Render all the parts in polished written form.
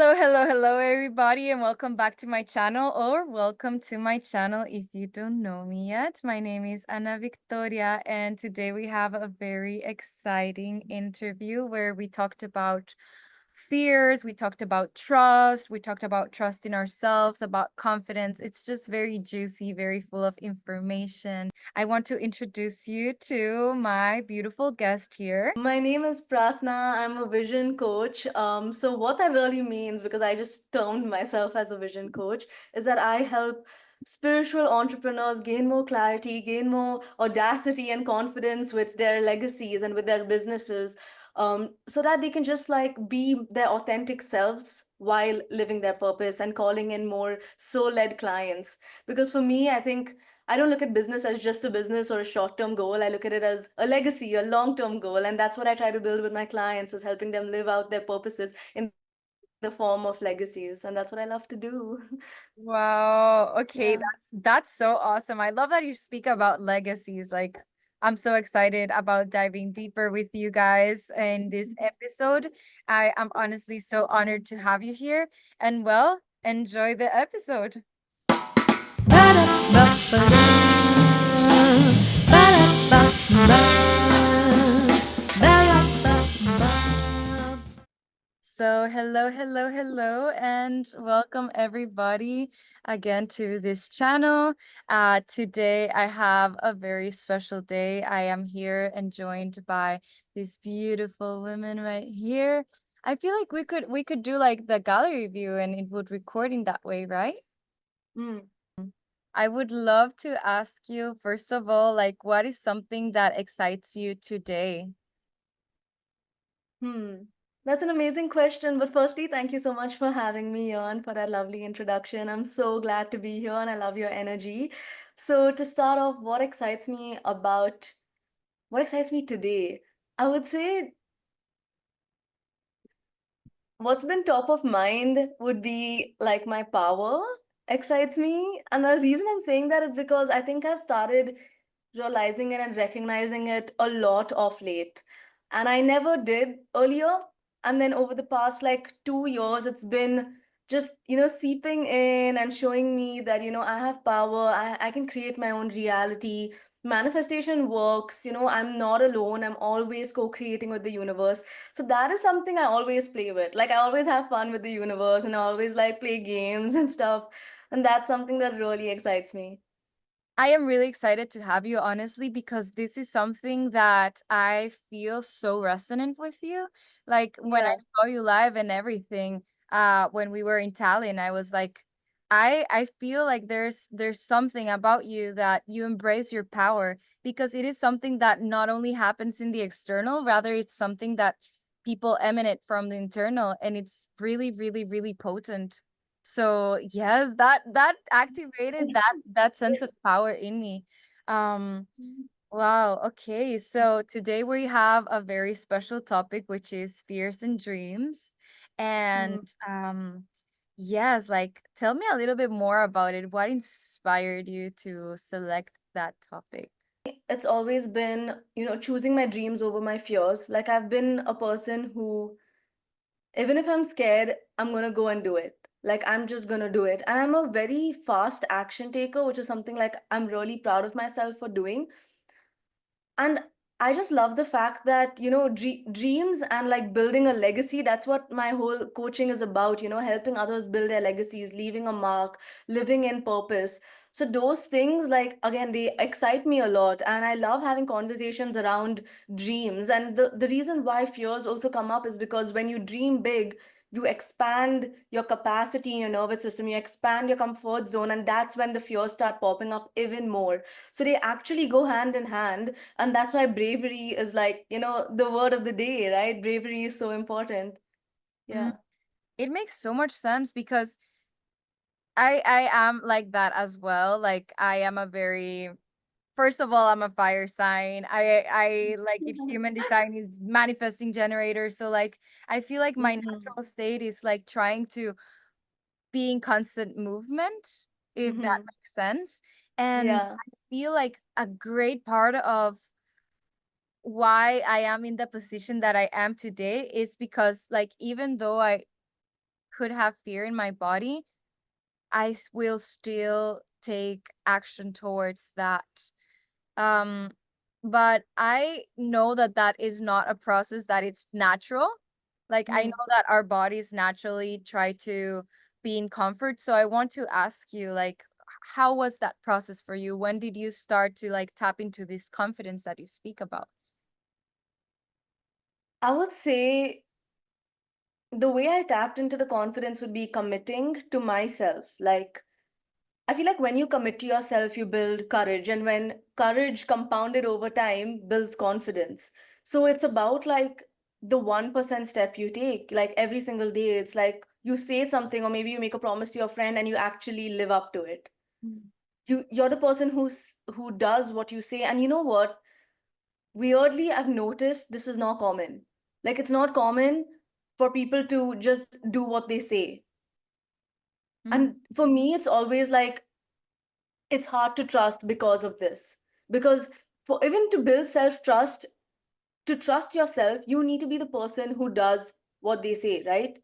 Hello, everybody, and welcome back to my channel, or welcome to my channel if you don't know me yet. My name is Ana Victoria, and today we have a very exciting interview where we talked about fears, we talked about trust, we talked about trust in ourselves, about confidence. It's just very juicy, very full of information. I want to introduce you to my beautiful guest here. My name is Prarthana. I'm a vision coach. So what that really means, because I just termed myself as a vision coach, is that I help spiritual entrepreneurs gain more clarity, gain more audacity and confidence with their legacies and with their businesses, so that they can just like be their authentic selves while living their purpose and calling in more soul-led clients. Because for me, I think I don't look at business as just a business or a short-term goal. I look at it as a legacy, a long-term goal. And that's what I try to build with my clients, is helping them live out their purposes in the form of legacies. And that's what I love to do. Wow. Okay, Yeah. that's so awesome. I love that you speak about legacies. Like, I'm so excited about diving deeper with you guys in this episode. I am honestly so honored to have you here. And well, enjoy the episode. So, hello, and welcome everybody again to this channel. Today I have a very special day. I am here and joined by these beautiful women right here. I feel like we could do like the gallery view and it would record in that way, right? Mm. I would love to ask you, first of all, like what is something that excites you today? Hmm. That's an amazing question. But firstly, thank you so much for having me on, for that lovely introduction. I'm so glad to be here and I love your energy. So to start off, what excites me today? I would say what's been top of mind would be like my power excites me. And the reason I'm saying that is because I think I've started realizing it and recognizing it a lot of late. And I never did earlier. And then over the past like 2 years, it's been just, seeping in and showing me that, I have power. I can create my own reality. Manifestation works. I'm not alone. I'm always co-creating with the universe. So that is something I always play with. Like I always have fun with the universe and I always like play games and stuff. And that's something that really excites me. I am really excited to have you, honestly, because this is something that I feel so resonant with you. Like when I Yeah. saw you live and everything, when we were in Tallinn, I was like, I feel like there's something about you that you embrace your power because it is something that not only happens in the external, rather it's something that people emanate from the internal, and it's really potent. So yes, that activated that sense of power in me. Um, wow, okay. So today we have a very special topic, which is fears and dreams. And Mm. yes, like tell me a little bit more about it. What inspired you to select that topic? It's always been, choosing my dreams over my fears. Like I've been a person who, even if I'm scared, I'm gonna go and do it. Like I'm just gonna do it. And I'm a very fast action taker, which is something like I'm really proud of myself for doing. And I just love the fact that, dreams and like building a legacy, that's what my whole coaching is about, helping others build their legacies, leaving a mark, living in purpose. So those things, like, again, they excite me a lot. And I love having conversations around dreams. And the reason why fears also come up is because when you dream big, you expand your capacity in your nervous system, you expand your comfort zone, and that's when the fears start popping up even more. So they actually go hand in hand, and that's why bravery is like, the word of the day, right? Bravery is so important. Mm, Yeah. it makes so much sense because I am like that as well. Like I am a very First of all, I'm a fire sign. I like it. Human design is manifesting generator. So like I feel like my Mhm. natural state is like trying to be in constant movement, if that Mhm. makes sense. And Yeah. I feel like a great part of why I am in the position that I am today is because like even though I could have fear in my body, will still take action towards that. Um, but I know that that is not a process that it's natural. Like I Mm. know that our bodies naturally try to be in comfort. So I want to ask you, like, how was that process for you? When did you start to like tap into this confidence that you speak about? I would say the way I tapped into the confidence would be committing to myself. Like, I feel like when you commit to yourself, you build courage. And when courage compounded over time builds confidence. So it's about like the 1% step you take, like every single day. It's like you say something, or maybe you make a promise to your friend and you actually live up to it. Mm. You're the person who does what you say. And you know what? Weirdly, I've noticed this is not common. Like it's not common for people to just do what they say. Mm. And for me, it's always like it's hard to trust because of this. Because for even to build self-trust, to trust yourself, you need to be the person who does what they say, right?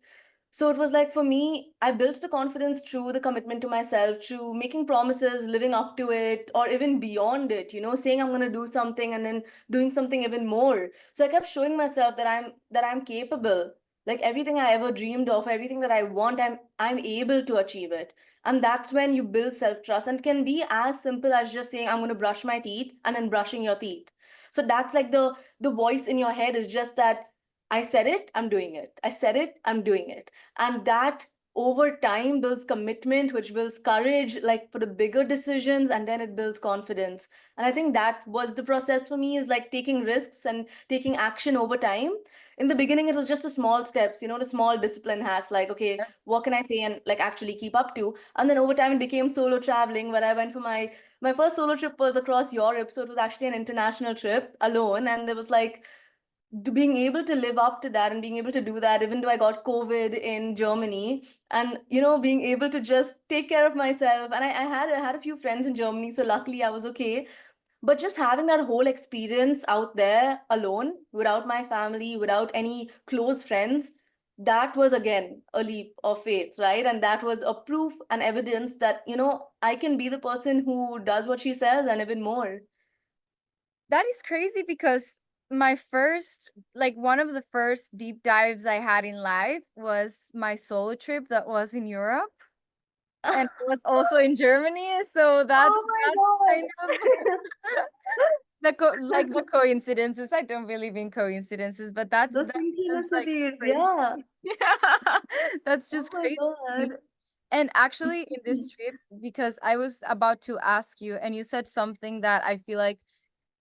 So it was like for me, I built the confidence through the commitment to myself, through making promises, living up to it, or even beyond it, saying I'm going to do something and then doing something even more. So I kept showing myself that I'm capable. Like everything I ever dreamed of, everything that I want, I'm able to achieve it. And that's when you build self-trust. And it can be as simple as just saying, I'm going to brush my teeth and then brushing your teeth. So that's like the voice in your head is just that I said it, I'm doing it. I said it, I'm doing it. And that over time builds commitment, which builds courage, like for the bigger decisions, and then it builds confidence. And I think that was the process for me, is like taking risks and taking action over time. In the beginning, it was just the small steps, the small discipline hacks, like, okay, what can I say and like actually keep up to? And then over time, it became solo traveling, where I went for my first solo trip was across Europe. So it was actually an international trip alone. And there was like being able to live up to that and being able to do that, even though I got COVID in Germany, and being able to just take care of myself. And I had a few friends in Germany, so luckily I was okay. But just having that whole experience out there alone, without my family, without any close friends, that was again a leap of faith, right? And that was a proof and evidence that I can be the person who does what she says and even more. That is crazy because my first, like one of the first deep dives I had in life was my solo trip that was in Europe and it was also in Germany. So Oh that's kind my of God. like the coincidences. I don't believe in coincidences, but The that's just like synchronicities, crazy. yeah. Yeah, that's Oh just my crazy to me. God. And actually, in this trip, because I was about to ask you, and you said something that I feel like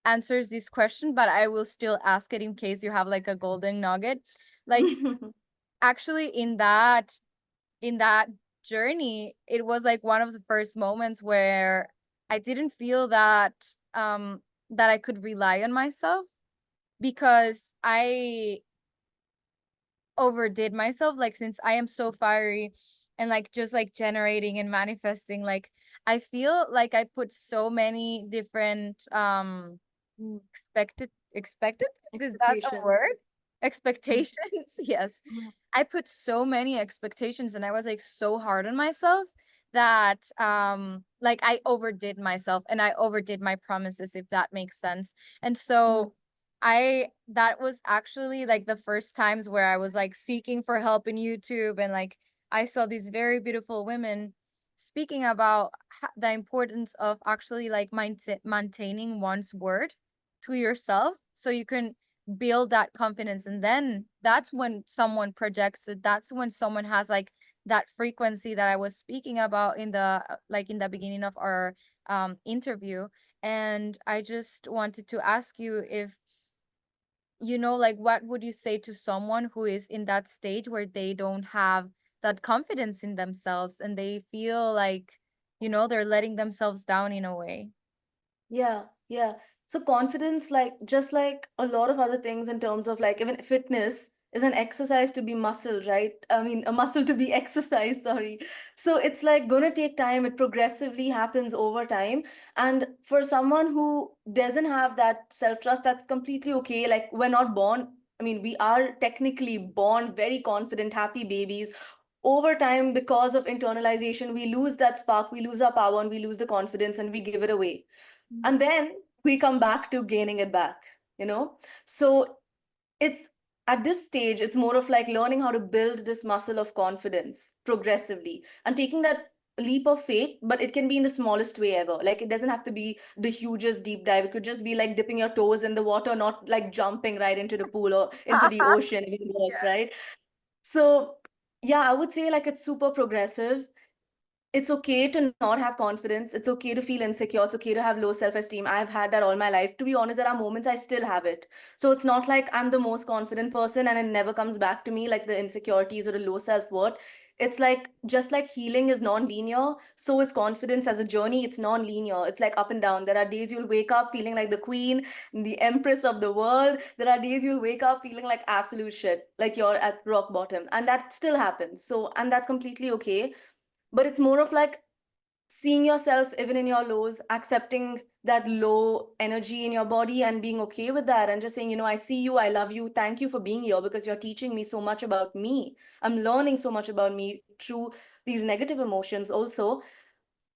answers this question, but I will still ask it in case you have like a golden nugget. Like actually in that journey, it was like one of the first moments where I didn't feel that I could rely on myself because I overdid myself, like since I am so fiery and like just like generating and manifesting, like I feel like I put so many different expected, is that a Expectations. word? Expectations. Yes, Mhm. I put so many expectations and I was like so hard on myself that like I overdid myself and I overdid my promises, if that makes sense. And Mhm. so I that was actually like the first times where I was like seeking for help in YouTube, and like I saw these very beautiful women speaking about the importance of actually like maintaining one's word to yourself so you can build that confidence, and then that's when someone projects it, that's when someone has like that frequency that I was speaking about in the like in the beginning of our interview. And I just wanted to ask you if like what would you say to someone who is in that stage where they don't have that confidence in themselves and they feel like, they're letting themselves down in a way? Yeah, yeah. So confidence, like just like a lot of other things in terms of like even fitness is an exercise to be muscle, right? I mean, a muscle to be exercised, sorry. So it's like gonna take time. It progressively happens over time. And for someone who doesn't have that self-trust, that's completely okay. Like we're not born. I mean, we are technically born very confident, happy babies over time, because of internalization, we lose that spark, we lose our power, and we lose the confidence, and we give it away. And then we come back to gaining it back, you know? So it's at this stage, it's more of like learning how to build this muscle of confidence progressively and taking that leap of faith, but it can be in the smallest way ever. Like it doesn't have to be the hugest deep dive. It could just be like dipping your toes in the water, not like jumping right into the pool or into the ocean, even worse, right? So yeah, I would say like it's super progressive. It's okay to not have confidence. It's okay to feel insecure. It's okay to have low self esteem. I've had that all my life. To be honest, there are moments I still have it. So it's not like I'm the most confident person and it never comes back to me, like the insecurities or the low self worth. It's like just like healing is non linear, so is confidence as a journey. It's non linear. It's like up and down. There are days you'll wake up feeling like the queen, the empress of the world. There are days you'll wake up feeling like absolute shit, like you're at rock bottom. And that still happens. So, and that's completely okay, but it's more of like seeing yourself even in your lows, accepting that low energy in your body and being okay with that, and just saying, I see you, I love you, thank you for being here because you're teaching me so much about me. I'm learning so much about me through these negative emotions also.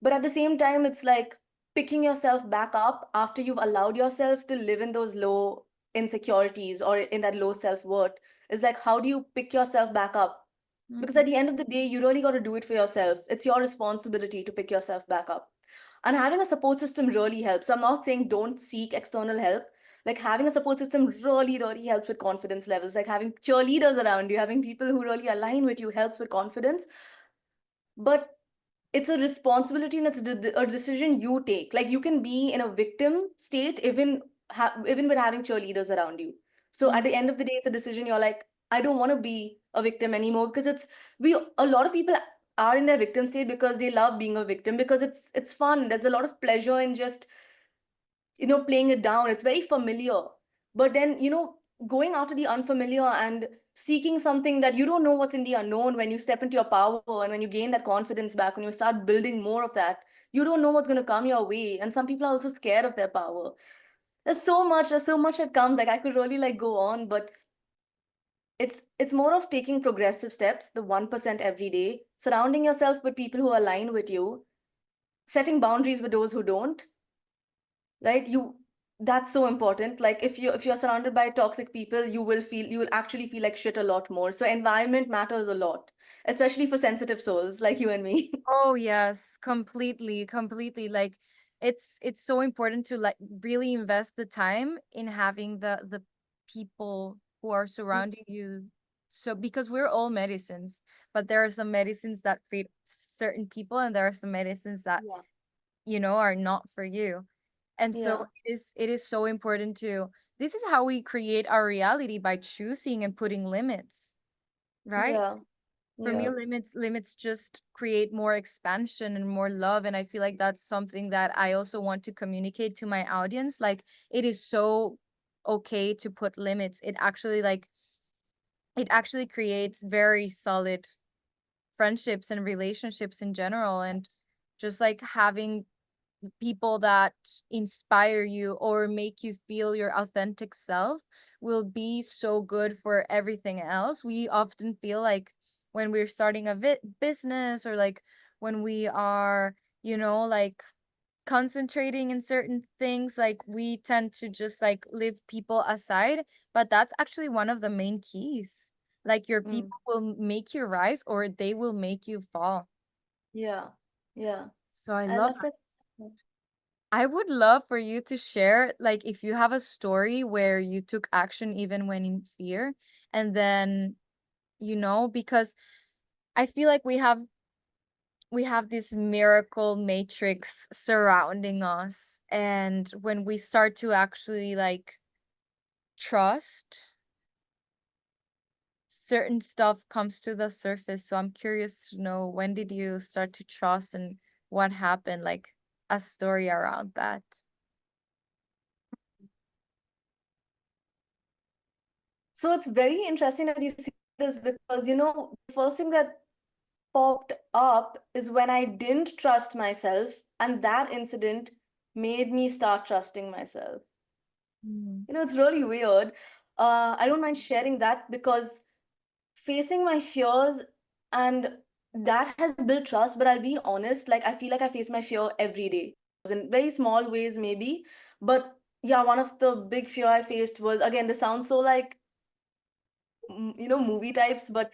But at the same time, it's like picking yourself back up after you've allowed yourself to live in those low insecurities or in that low self-worth. Is like, how do you pick yourself back up? Because Mhm. at the end of the day, you really got to do it for yourself. It's your responsibility to pick yourself back up. And having a support system really helps. So I'm not saying don't seek external help. Like having a support system really, really helps with confidence levels. Like having cheerleaders around you, having people who really align with you helps with confidence. But it's a responsibility and it's a decision you take. Like you can be in a victim state even with having cheerleaders around you. So at Mm. the end of the day, it's a decision. You're like, I don't want to be a victim anymore, because we a lot of people are in their victim state because they love being a victim, because it's fun. There's a lot of pleasure in just playing it down. It's very familiar. But then, going after the unfamiliar and seeking something that you don't know what's in the unknown, when you step into your power and when you gain that confidence back, when you start building more of that, you don't know what's going to come your way. And some people are also scared of their power. There's so much that comes. Like I could really like go on, but it's more of taking progressive steps, the 1% every day, surrounding yourself with people who align with you, setting boundaries with those who don't, right? That's so important. Like if you're surrounded by toxic people, you will actually feel like shit a lot more. So environment matters a lot, especially for sensitive souls like you and me. Oh yes, completely, completely. Like it's so important to like really invest the time in having the people who are surrounding you. So because we're all medicines, but there are some medicines that fit certain people and there are some medicines that, Yeah. are not for you. And so Yeah. it is so important to this is how we create our reality by choosing and putting limits, right? Yeah. For me, Yeah. limits just create more expansion and more love, and I feel like that's something that I also want to communicate to my audience. Like it is so okay to put limits. It actually creates very solid friendships and relationships in general, and just like having people that inspire you or make you feel your authentic self will be so good for everything else. We often feel like when we're starting a business or like when we are, like concentrating in certain things, like we tend to just like leave people aside, but that's actually one of the main keys. Like your Mm. people will make you rise or they will make you fall. Yeah. Yeah. So I I love love that. I would love for you to share, like, if you have a story where you took action even when in fear, and then, because I feel like we have this miracle matrix surrounding us, and when we start to actually like trust, certain stuff comes to the surface. So I'm curious to know, when did you start to trust and what happened, like a story around that. So it's very interesting that you see this, because the first thing that popped up is when I didn't trust myself, and that incident made me start trusting myself. Mm. It's really weird. I don't mind sharing that, because facing my fears And that has built trust. But I'll be honest, like I feel like I face my fear every day in very small ways, maybe. But yeah, one of the big fear I faced was, again, this sounds so like, movie types, but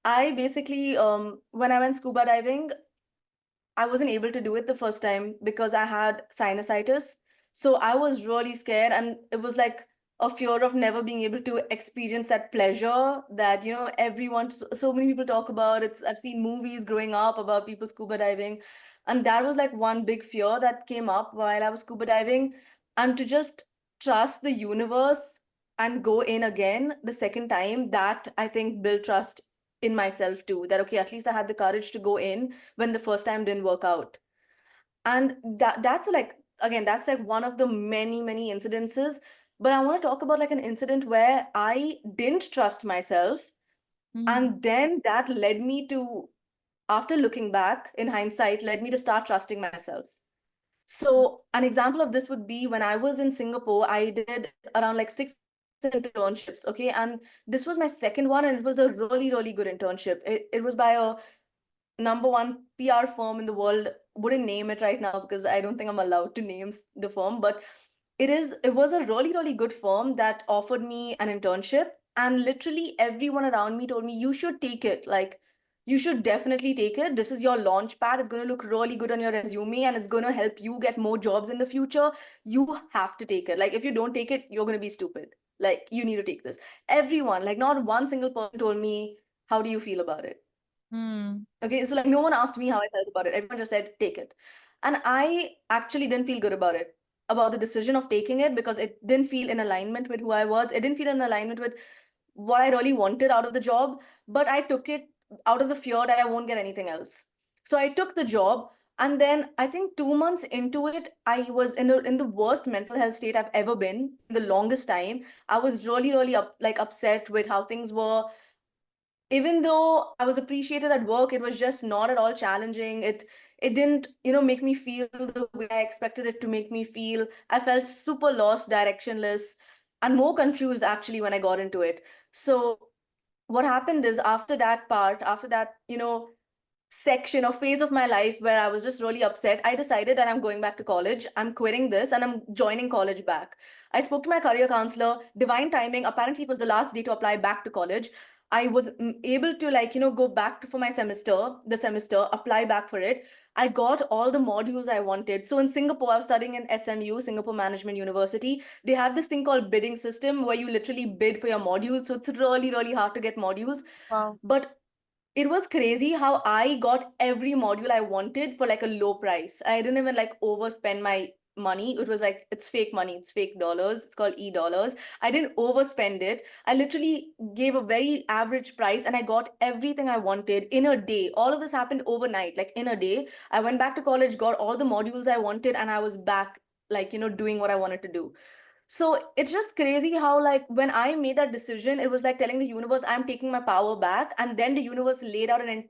I basically, when I went scuba diving, I wasn't able to do it the first time because I had sinusitis. So I was really scared, and it was like a fear of never being able to experience that pleasure that, everyone, so many people talk about. I've seen movies growing up about people scuba diving. And that was like one big fear that came up while I was scuba diving. And to just trust the universe and go in again the second time, that I think built trust in myself too. That, okay, at least I had the courage to go in when the first time didn't work out. And that's like, again, that's like one of the many many incidences. But I want to talk about like an incident where I didn't trust myself, Mm. and then that led me to, after looking back in hindsight, led me to start trusting myself. So an example of this would be when I was in Singapore. I did around like 6 internships, okay? And this was my second one, and it was a really really good internship. It was by a number one PR firm in the world. Wouldn't name it right now because I don't think I'm allowed to name the firm, but it was a really really good firm that offered me an internship, and literally everyone around me told me, you should take it. Like, you should definitely take it. This is your launch pad. It's going to look really good on your resume, and it's going to help you get more jobs in the future. You have to take it. Like, if you don't take it, you're going to be stupid. Like, you need to take this. Everyone, like not one single person told me, how do you feel about it? Mm. Okay, so like no one asked me how I felt about it. Everyone just said, take it. And I actually didn't feel good about it, about the decision of taking it, because it didn't feel in alignment with who I was. It didn't feel in alignment with what I really wanted out of the job. But I took it out of the fear that I won't get anything else. So I took the job. And then I think 2 months into it, I was in the worst mental health state I've ever been in the longest time. I was really, really upset with how things were. Even though I was appreciated at work, it was just not at all challenging. It didn't, make me feel the way I expected it to make me feel. I felt super lost, directionless, and more confused actually when I got into it. So what happened is, after that, section or phase of my life where I was just really upset, I decided that I'm going back to college. I'm quitting this and I'm joining college back. I spoke to my career counselor, divine timing. Apparently, it was the last day to apply back to college. I was able to, like, go back for my semester, apply back for it. I got all the modules I wanted. So in Singapore, I was studying in SMU, Singapore Management University. They have this thing called bidding system where you literally bid for your modules. So it's really, really hard to get modules. Wow. But it was crazy how I got every module I wanted for like a low price. I didn't even like overspend my money. It was like, it's fake money, it's fake dollars. It's called e-dollars. I didn't overspend it. I literally gave a very average price and I got everything I wanted in a day. All of this happened overnight, like in a day. I went back to college, got all the modules I wanted, and I was back, like, doing what I wanted to do. So it's just crazy how, like, when I made that decision, it was like telling the universe, I'm taking my power back. And then the universe laid out an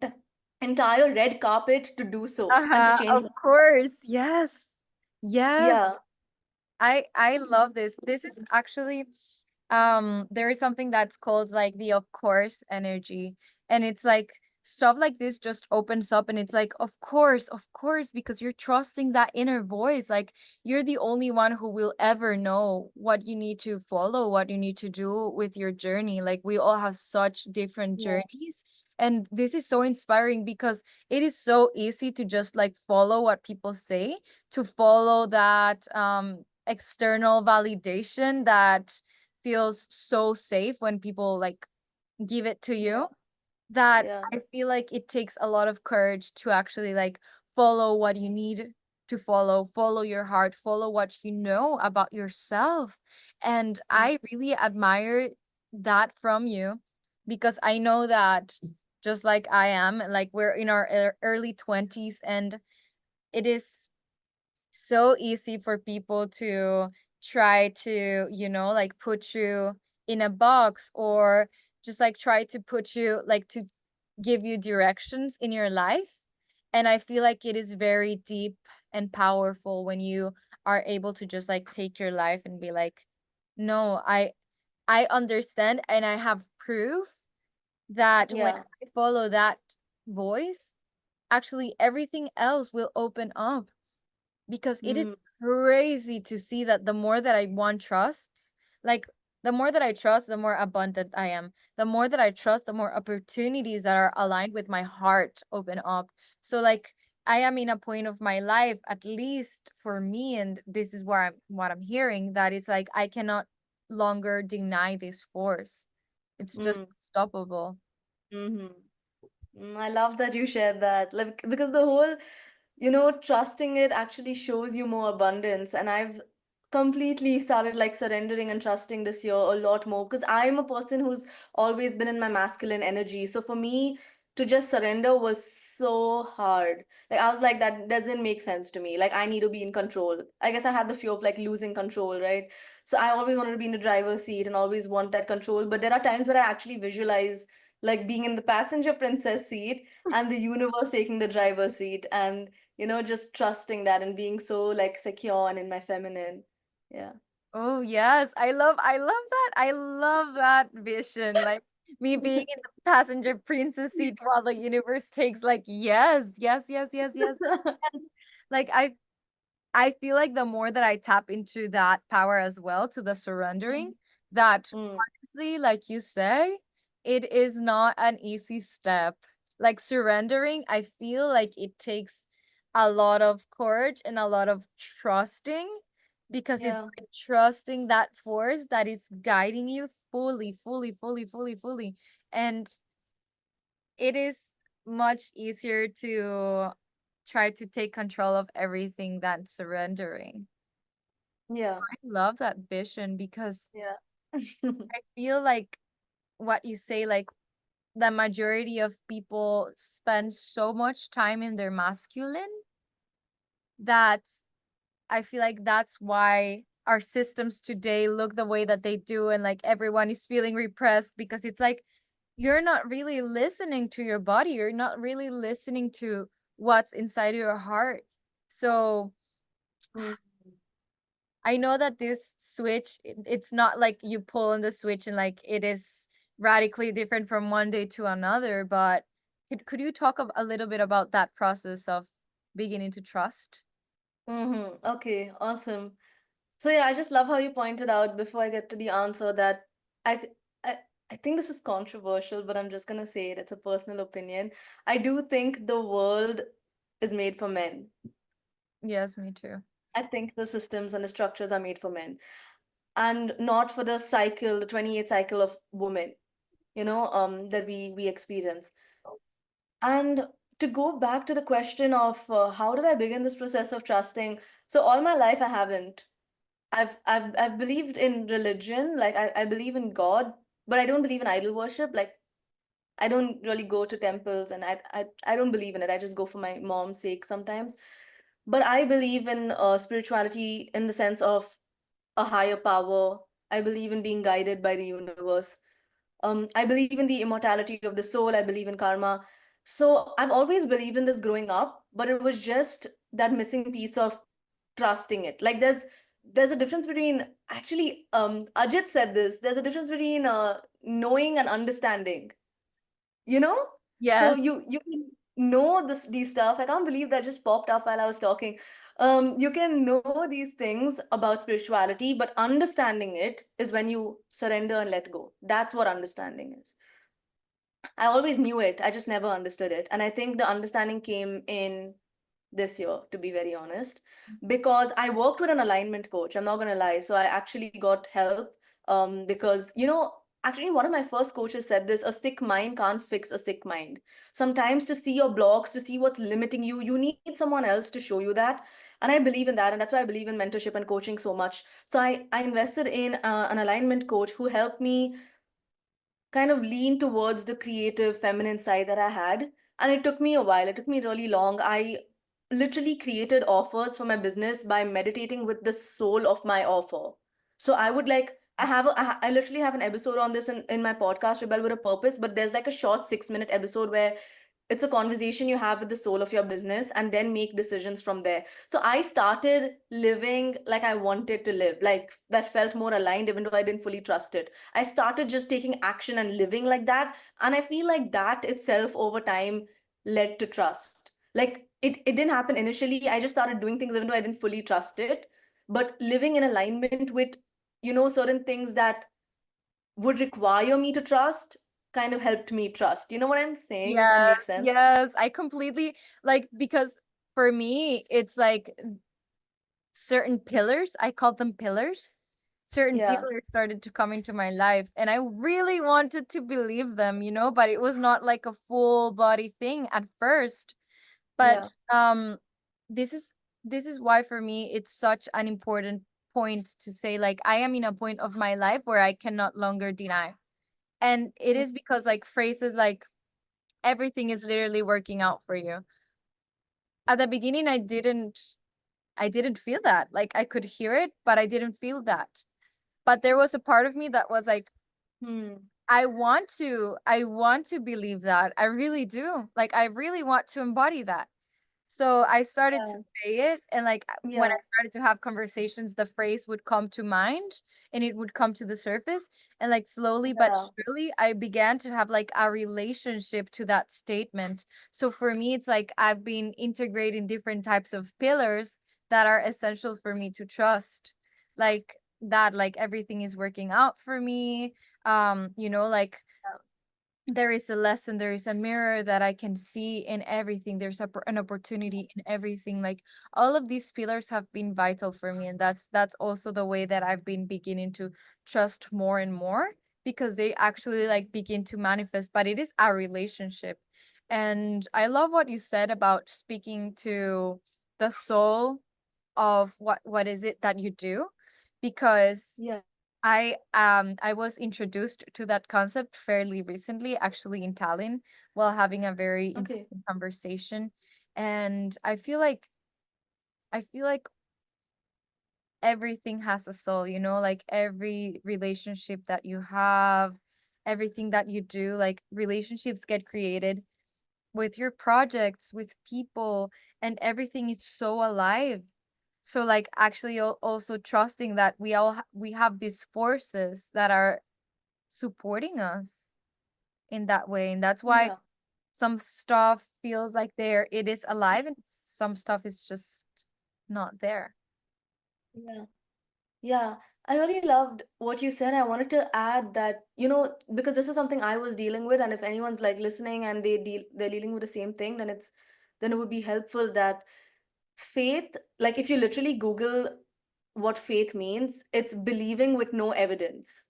entire red carpet to do so and to Uh-huh, change of my. course. Yes. Yes. Yeah. I love this. This is actually there is something that's called like the of course energy, and it's like stuff like this just opens up and it's like of course, because you're trusting that inner voice. Like you're the only one who will ever know what you need to follow, what you need to do with your journey. Like we all have such different Yeah. journeys, and this is so inspiring because it is so easy to just like follow what people say, to follow that external validation that feels so safe when people like give it to Yeah. you, that Yeah. I feel like it takes a lot of courage to actually like follow what you need to follow your heart, follow what you know about yourself. And Mm. I really admire that from you, because I know that just like I am, like we're in our early 20s, and it is so easy for people to try to, like put you in a box, or just like try to put you like to give you directions in your life. And I feel like it is very deep and powerful when you are able to just like take your life and be like, no, I understand and I have proof that when Yeah. I follow that voice, actually everything else will open up, because it is Mm, crazy to see that the more that I want trusts, like the more that I trust, the more abundant I am. The more that I trust, the more opportunities that are aligned with my heart open up. So like I am in a point of my life, at least for me, and this is where I'm what I'm hearing, that it's like I cannot longer deny this force. It's just mm, unstoppable. mm-hmm. I love that you shared that. Like, because the whole, trusting it actually shows you more abundance. And I've completely started like surrendering and trusting this year a lot more because I'm a person who's always been in my masculine energy. So for me to just surrender was so hard. Like, I was like, that doesn't make sense to me. Like, I need to be in control. I guess I had the fear of like losing control, right? So I always wanted to be in the driver's seat and always want that control. But there are times where I actually visualize like being in the passenger princess seat and the universe taking the driver's seat, and just trusting that and being so like secure and in my feminine. Yeah. Oh yes, I love that. I love that vision. Like me being in the passenger princess seat while the universe takes, like, yes, yes, yes, yes, yes. Yes. Like I feel like the more that I tap into that power as well, to the surrendering, that Mm, honestly, like you say, it is not an easy step. Like surrendering, I feel like it takes a lot of courage and a lot of trusting, because it's yeah. like trusting that force that is guiding you fully, fully, fully, fully, fully. And it is much easier to try to take control of everything than surrendering. So Yeah. I love that vision, because Yeah. I feel like what you say, like the majority of people spend so much time in their masculine, that I feel like that's why our systems today look the way that they do, and like everyone is feeling repressed, because it's like you're not really listening to your body, you're not really listening to what's inside your heart. So Mm, I know that this switch, it's not like you pull on the switch and like it is radically different from one day to another, but could you talk a little bit about that process of beginning to trust? Okay, awesome. So yeah, I just love how you pointed out before I get to the answer that I th I, I think this is controversial, but I'm just gonna say it. It's a personal opinion. I do think the world is made for men. Yes, me too. I think the systems and the structures are made for men and not for the cycle, the 28 cycle of women, that we experience. And to go back to the question of how did I begin this process of trusting? So all my life I haven't. I've believed in religion, like I believe in God, but I don't believe in idol worship. Like I don't really go to temples and I don't believe in it. I just go for my mom's sake sometimes. But I believe in spirituality in the sense of a higher power. I believe in being guided by the universe. I believe in the immortality of the soul. I believe in karma. So I've always believed in this growing up, but it was just that missing piece of trusting it. Like there's a difference between actually Ajit said this. There's a difference between knowing and understanding, you know? So Yes. you can know these stuff. I can't believe that just popped up while I was talking. You can know these things about spirituality, but understanding it is when you surrender and let go. That's what understanding is. I always knew it, I just never understood it. And I think the understanding came in this year, to be very honest, because I worked with an alignment coach. I'm not going to lie. So I actually got help because, actually, one of my first coaches said this: a sick mind can't fix a sick mind. Sometimes to see your blocks, to see what's limiting you, you need someone else to show you that. And I believe in that. And that's why I believe in mentorship and coaching so much. So I invested in an alignment coach who helped me kind of lean towards the creative feminine side that I had. And it took me a while. It took me really long. I literally created offers for my business by meditating with the soul of my offer. So I would like, I literally have an episode on this in my podcast, Rebel with a Purpose, but there's like a short 6-minute episode where it's a conversation you have with the soul of your business and then make decisions from there. So I started living like I wanted to live, like that felt more aligned, even though I didn't fully trust it. I started just taking action and living like that. And I feel like that itself over time led to trust. Like it didn't happen initially. I just started doing things even though I didn't fully trust it. But living in alignment with, certain things that would require me to trust kind of helped me trust. You know what I'm saying? If that Yes, makes sense. yes. I completely like because for me it's like certain pillars, I call them pillars. Certain Yeah. pillars started to come into my life and I really wanted to believe them, but it was not like a full body thing at first. Yeah. But this is this is why for me it's such an important point to say like I am in a point of my life where I cannot longer deny. And it is because like phrases like everything is literally working out for you. At the beginning I didn't feel that. Like I could hear it, but I didn't feel that. But there was a part of me that was like Hmm. I want to believe that. I really do. Like I really want to embody that. So I started to Yeah. say it, and like when I Yeah. started to have conversations, the phrase would come to mind and it would come to the surface. And like slowly but Yeah. surely, I began to have like a relationship to that statement. So for me, it's like I've been integrating different types of pillars that are essential for me to trust. Like that, like everything is working out for me. Like there is a lesson, there is a mirror that I can see in everything. There's an opportunity in everything. Like all of these pillars have been vital for me, and that's also the way that I've been beginning to trust more and more because they actually like begin to manifest. But it is a relationship, and I love what you said about speaking to the soul of what is it that you do, because Yeah. I was introduced to that concept fairly recently, actually in Tallinn, while having a very Okay. important conversation. And I feel like everything has a soul, like every relationship that you have, everything that you do, like relationships get created with your projects, with people, and everything is so alive. So like actually also trusting that we have these forces that are supporting us in that way. And that's why Yeah. some stuff feels like it is alive and some stuff is just not there. Yeah. Yeah, I really loved what you said. I wanted to add that, because this is something I was dealing with, and if anyone's like listening and they're dealing with the same thing, then it would be helpful that faith, like if you literally Google what faith means, it's believing with no evidence,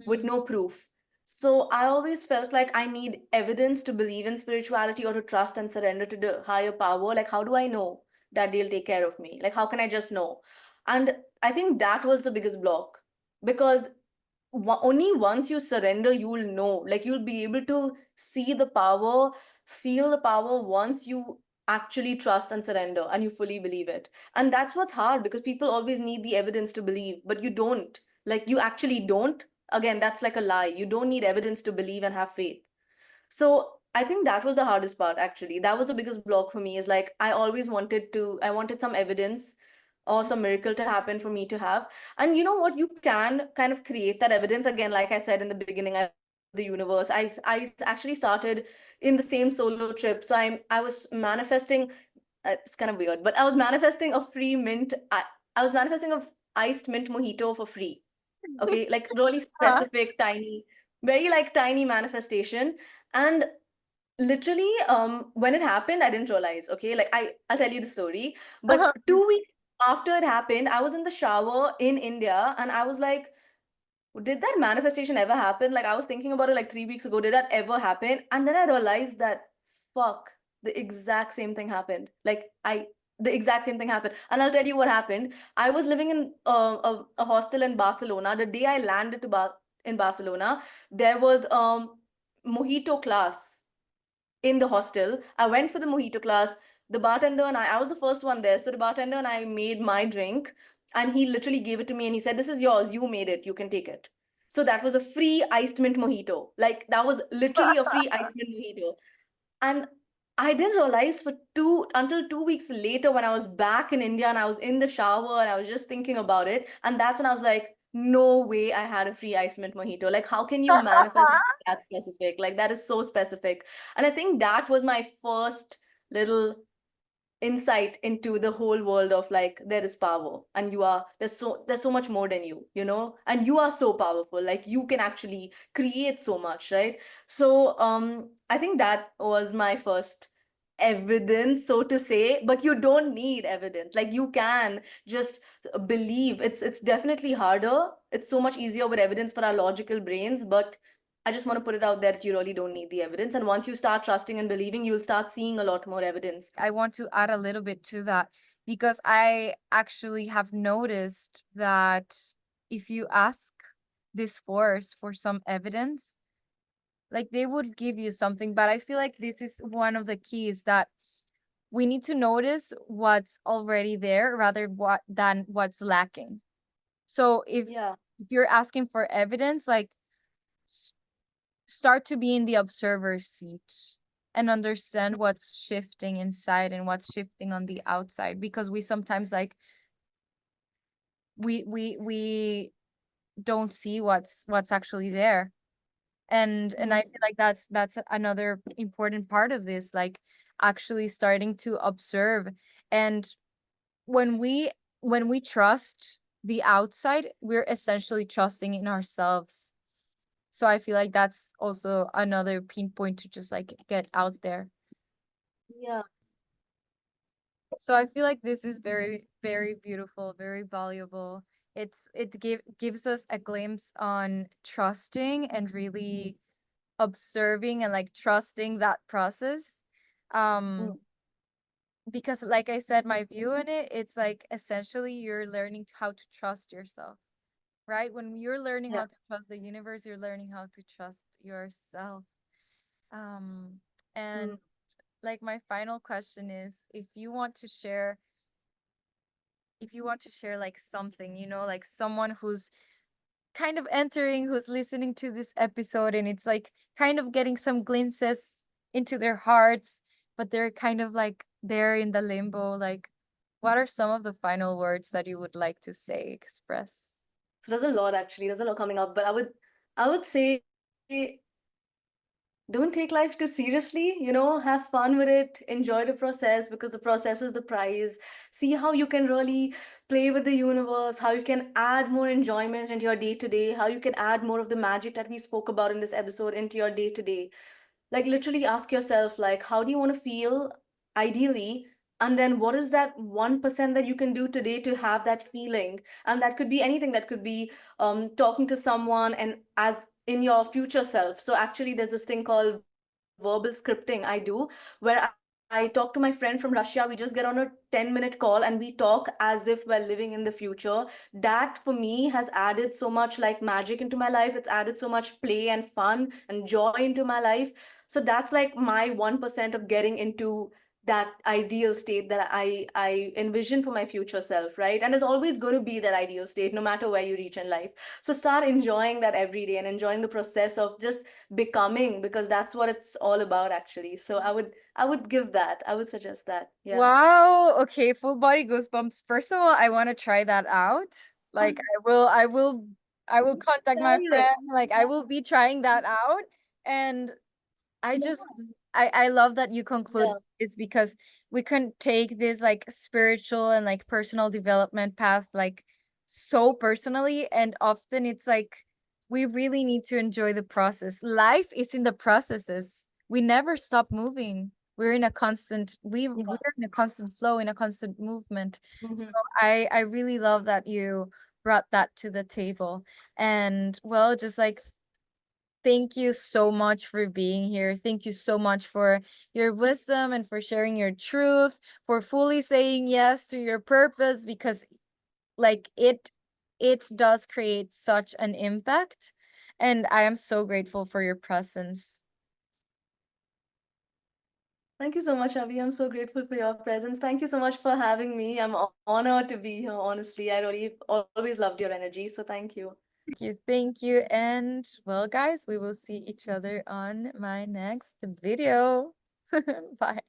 with Mm, no proof. So I always felt like I need evidence to believe in spirituality or to trust and surrender to the higher power. Like, how do I know that they'll take care of me? Like, how can I just know? And I think that was the biggest block, because only once you surrender, you will know. Like, you'll be able to see the power, feel the power once you actually trust and surrender and you fully believe it. And that's what's hard, because people always need the evidence to believe, but you don't. Like, you actually don't. Again, that's like a lie. You don't need evidence to believe and have faith. So I think that was the hardest part, actually. That was the biggest block for me, is like I wanted some evidence or some miracle to happen for me to have. And you know what? You can kind of create that evidence. Again, like I said in the beginning, the universe. I actually started in the same solo trip. So I was manifesting, it's kind of weird, but I was manifesting a free mint. I was manifesting a iced mint mojito for free. Okay, like really uh-huh. specific, tiny, very like tiny manifestation. And literally, when it happened, I didn't realize. Okay, like I'll tell you the story. Uh-huh. But 2 weeks after it happened, I was in the shower in India, and I was like, did that manifestation ever happen? Like, I was thinking about it like 3 weeks ago. Did that ever happen? And then I realized that, fuck, the exact same thing happened. The exact same thing happened. And I'll tell you what happened. I was living in a hostel in Barcelona. The day I landed in Barcelona, there was mojito class in the hostel. I went for the mojito class. The bartender and I was the first one there. So the bartender and I made my drink, and he literally gave it to me and he said, "This is yours. You made it. You can take it." So that was a free iced mint mojito. Like, that was literally a free iced mint mojito. And I didn't realize until 2 weeks later, when I was back in India and I was in the shower and I was just thinking about it. And that's when I was like, no way I had a free ice mint mojito. Like, how can you manifest that specific? Like, that is so specific. And I think that was my first little insight into the whole world of like there is power and there's so much more than you, and you are so powerful, like you can actually create so much, right? So I think that was my first evidence, so to say. But you don't need evidence, like you can just believe. It's definitely harder. It's so much easier with evidence for our logical brains, but I just want to put it out there that you really don't need the evidence. And once you start trusting and believing, you'll start seeing a lot more evidence. I want to add a little bit to that because I actually have noticed that if you ask this force for some evidence, like they would give you something. But I feel like this is one of the keys that we need to notice what's already there rather than what's lacking. So Yeah. if you're asking for evidence, like start to be in the observer's seat and understand what's shifting inside and what's shifting on the outside, because we sometimes like we don't see what's actually there. And I Mhm. feel like that's another important part of this, like actually starting to observe. And when we trust the outside, we're essentially trusting in ourselves. So I feel like that's also another pinpoint to just like get out there. Yeah. So I feel like this is very, very beautiful, very valuable. Gives us a glimpse on trusting and really observing and like trusting that process. Um, Mm. because like I said, my view on it, it's like essentially you're learning how to trust yourself, right? When you're learning Yeah. how to trust the universe, you're learning how to trust yourself. Um, Mm. and like my final question is if you want to share like something, like someone who's kind of entering, who's listening to this episode, and it's like kind of getting some glimpses into their hearts, but they're kind of like there in the limbo, like what are some of the final words that you would like to say, express? So there's a lot actually. There's a lot coming up, but I would say don't take life too seriously, have fun with it, enjoy the process because the process is the prize. See how you can really play with the universe, how you can add more enjoyment into your day to day, how you can add more of the magic that we spoke about in this episode into your day to day. Like literally ask yourself, like, how do you want to feel ideally? And then what is that 1% that you can do today to have that feeling? And that could be anything. That could be talking to someone and as in your future self. So actually there's this thing called verbal scripting I do, where I talk to my friend from Russia. We just get on a 10-minute call and we talk as if we're living in the future. That for me has added so much like magic into my life. It's added so much play and fun and joy into my life. So that's like my 1% of getting into that ideal state that I envision for my future self, right? And it's always going to be that ideal state no matter where you reach in life. So start enjoying that every day and enjoying the process of just becoming, because that's what it's all about actually. So I would give that. I would suggest that. Yeah. Wow. Okay, full body goosebumps. First of all, I want to try that out. Like I will contact Try my it. friend. Like I will be trying that out. And I just I love that you conclude Yeah. this, because we can take this like spiritual and like personal development path like so personally, and often it's like we really need to enjoy the process. Life is in the processes. We never stop moving. We're Yeah. in a constant flow, in a constant movement. So Hmm. I really love that you brought that to the table. And well, just like thank you so much for being here. Thank you so much for your wisdom and for sharing your truth, for fully saying yes to your purpose, because like it does create such an impact. And I am so grateful for your presence. Thank you so much, Avi. I'm so grateful for your presence. Thank you so much for having me. I'm honored to be here, honestly. I really always loved your energy. So thank you. Thank you. Thank you. And well, guys, we will see each other on my next video. Bye.